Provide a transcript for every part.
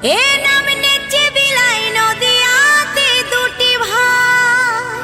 এ নাম নেচে বিলাই নদিয়াতে দুটি ভাই।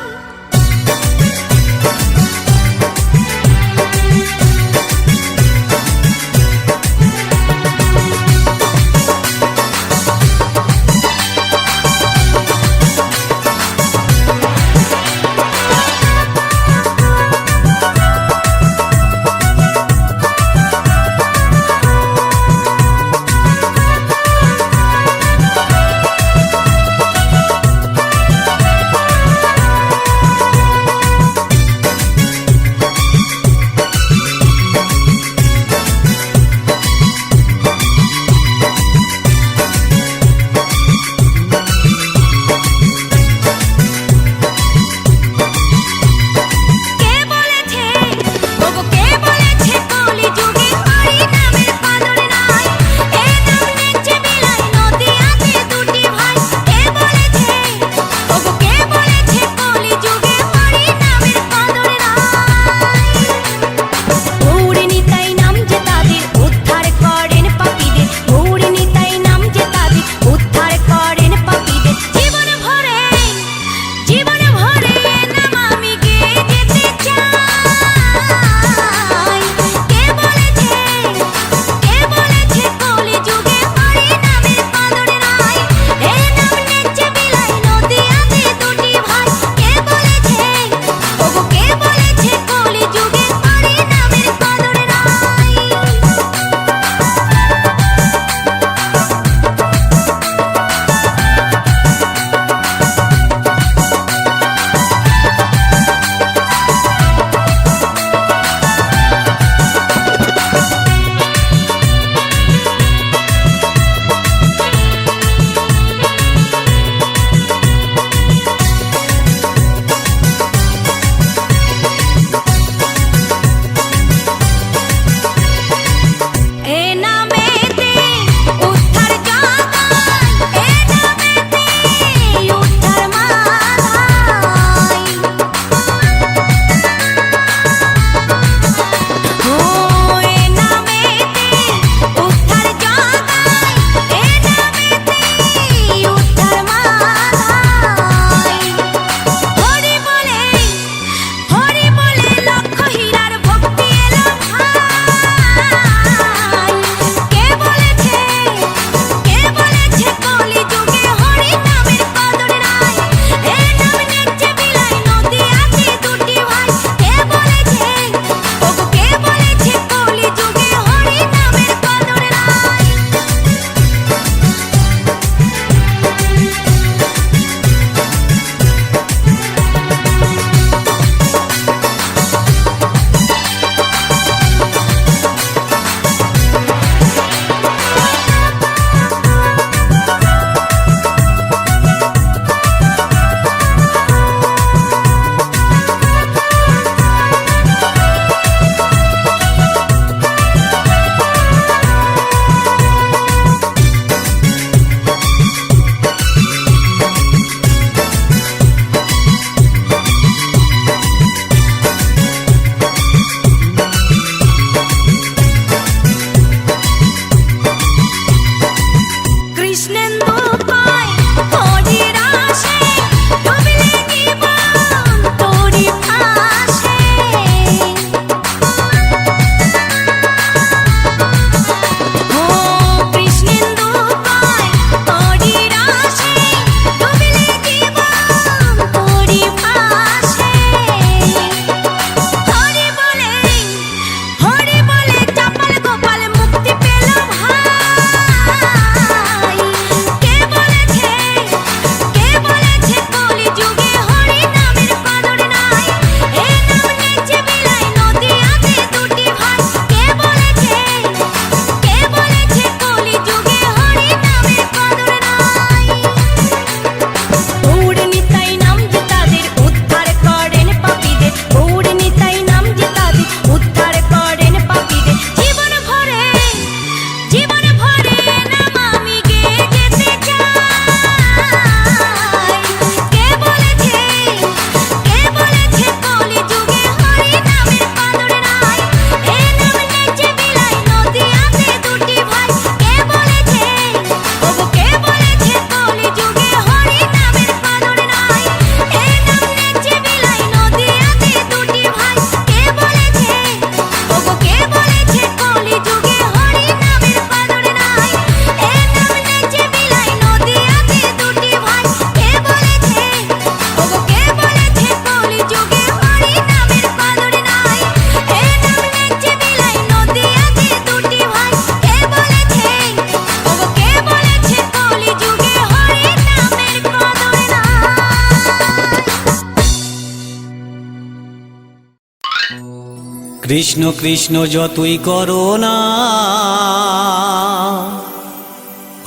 কৃষ্ণ কৃষ্ণ যতই করো না,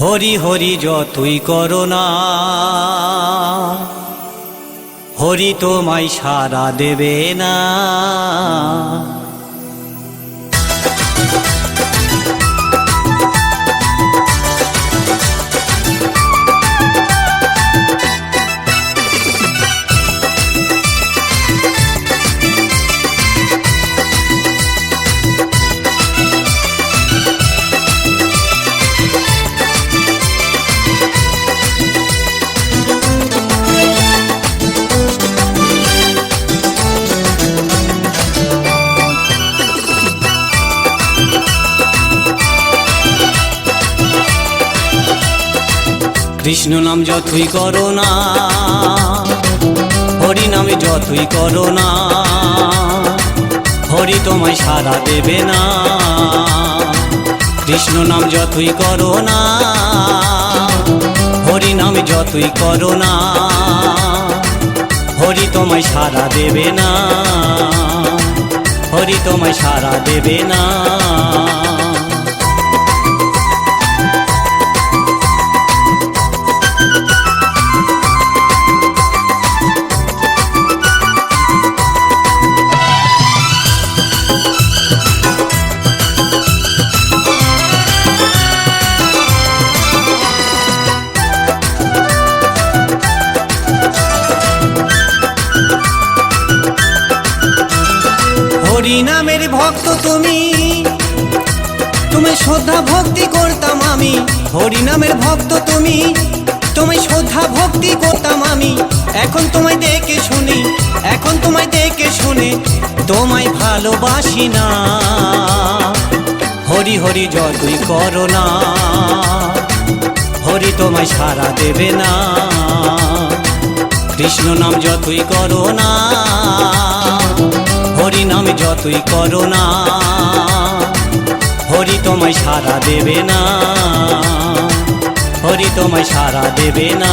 হরি হরি যতই করো না, হরি তোমায় সাড়া দেবে না। কৃষ্ণ নাম যতই করো না, হরি নামে যতই করো না, হরি তোমায় সাড়া দেবে না। কৃষ্ণ নাম যতই করো না, হরি নামে যতই করো না, হরি তোমায় সাড়া দেবে না, হরি তোমায় সাড়া দেবে না। হরি নামের ভক্ত তুমি, তুমি শ্রদ্ধা ভক্তি করতাম আমি। হরি নামের ভক্ত তুমি, তুমি শ্রদ্ধা ভক্তি করতাম আমি। এখন তোমায় দেখে শুনি, এখন তোমায় দেখে শুনে তোমায় ভালোবাসি না। হরি হরি যতই করো না, হরি তোমায় সাড়া দেবে না। কৃষ্ণ নাম যতই করো না, হরি নামে যতই করো না, হরি তোমায় সাড়া দেবে না, হরি তোমায় সাড়া দেবে না।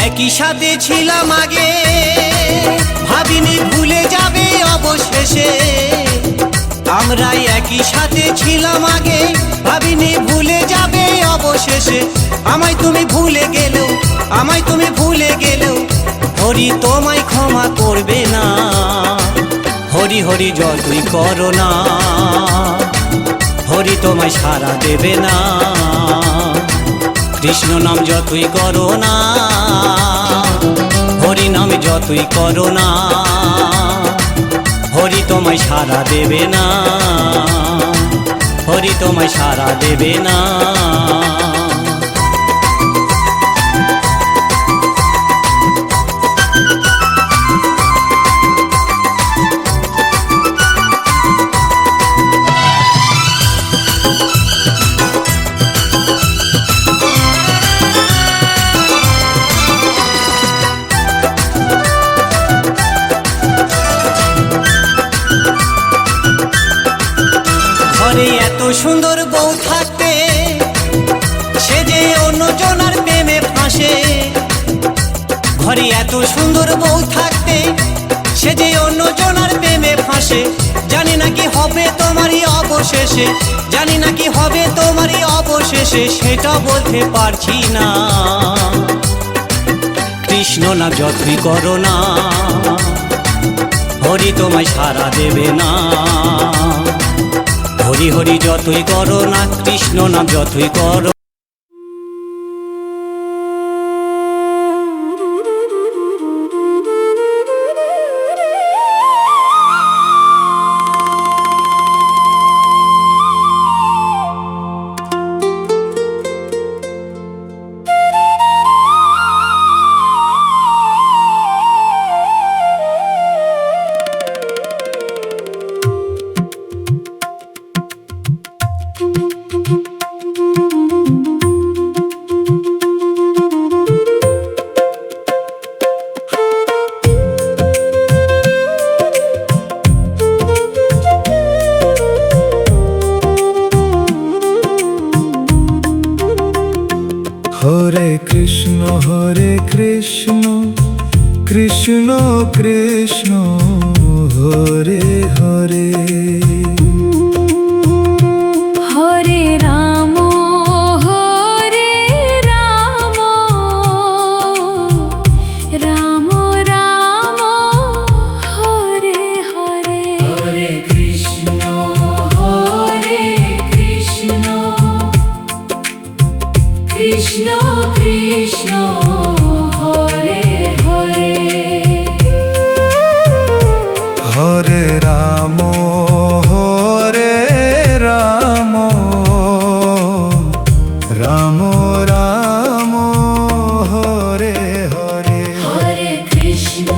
একই সাথে ছিলাম আগে, ভাবিনি ভুলে যাবে অবশেষে। আমরা একই সাথে ছিলাম আগে, ভাবিনি ভুলে যাবে অবশেষে। আমায় তুমি ভুলে গেলেও, আমায় তুমি ভুলে গেলেও, হরি তোমায় ক্ষমা করবে না। হরি হরি যতই করো না, হরি তোমায় সাড়া দেবে না। কৃষ্ণ নাম যতই করো না, হরি নামে যতই করো না, হরি তোমায় সাড়া দেবে না, হরি তোমায় সাড়া দেবে না। ঘরে এত সুন্দর বউ থাকতে, সে যে অন্যজনার প্রেমে ফাঁসে। ঘরে এত সুন্দর বউ থাকতে, সে যে অন্যজনার প্রেমে ফাঁসে। জানি না কি হবে তোমারই অবশেষে, জানি না কি হবে তোমারই অবশেষে, সেটা বলতে পারছি না। কৃষ্ণ নাম যতই করো না, হরি তোমায় সাড়া দেবে না। হরি হরি যতই করো না, কৃষ্ণ নাম যতই করো। হরে কৃষ্ণ কৃষ্ণ কৃষ্ণ হরে হরে হরে রাম রাম রাম হরে হরে হরে কৃষ্ণ কৃষ্ণ কৃষ্ণ হরে হরে হরে রাম রাম রাম হরে হরে হরে কৃষ্ণ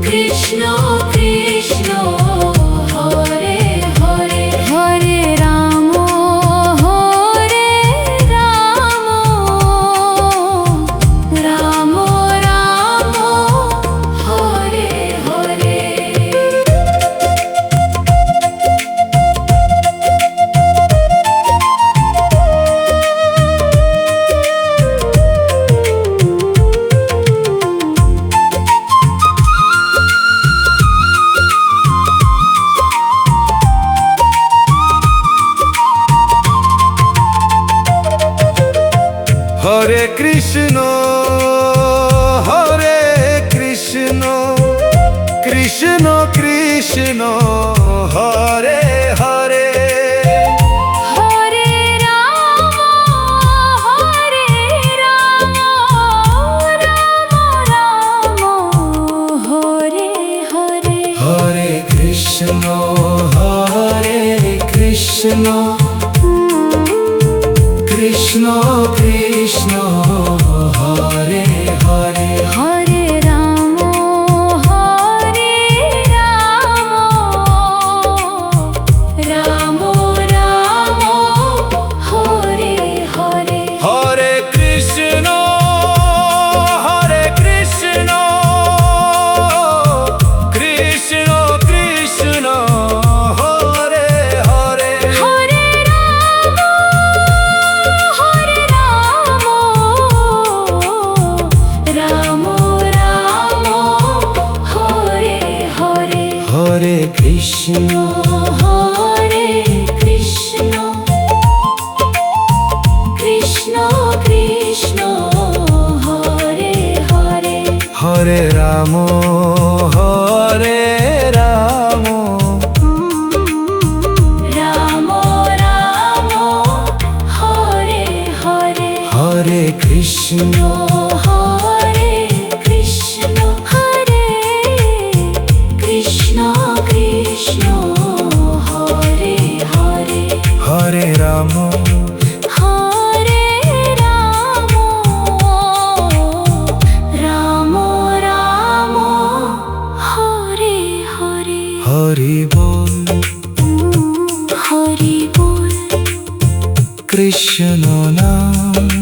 কৃষ্ণ কৃষ্ণ হরে হরে হরে রাম রাম রাম হরে হরে হরে কৃষ্ণ কৃষ্ণ কৃষ্ণ হরে হরে হরে রাম রাম হরে হরে হরে কৃষ্ণ কৃষ্ণ কৃষ্ণ হরে হরে হরে রাম রাম রাম হরে হরে হরে কৃষ্ণ কৃষ্ণ কৃষ্ণ হরে হরে হরে রাম রাম রাম হরে হরে হরে কৃষ্ণ কৃষ্ণ কৃষ্ণ হরে হরে হরে রাম রাম রাম হরে হরে হরে কৃষ্ণ কৃষ্ণ কৃষ্ণ হরে হরে হরে রাম রাম রাম হরে হরে হরি বল হরি বল কৃষ্ণ নাম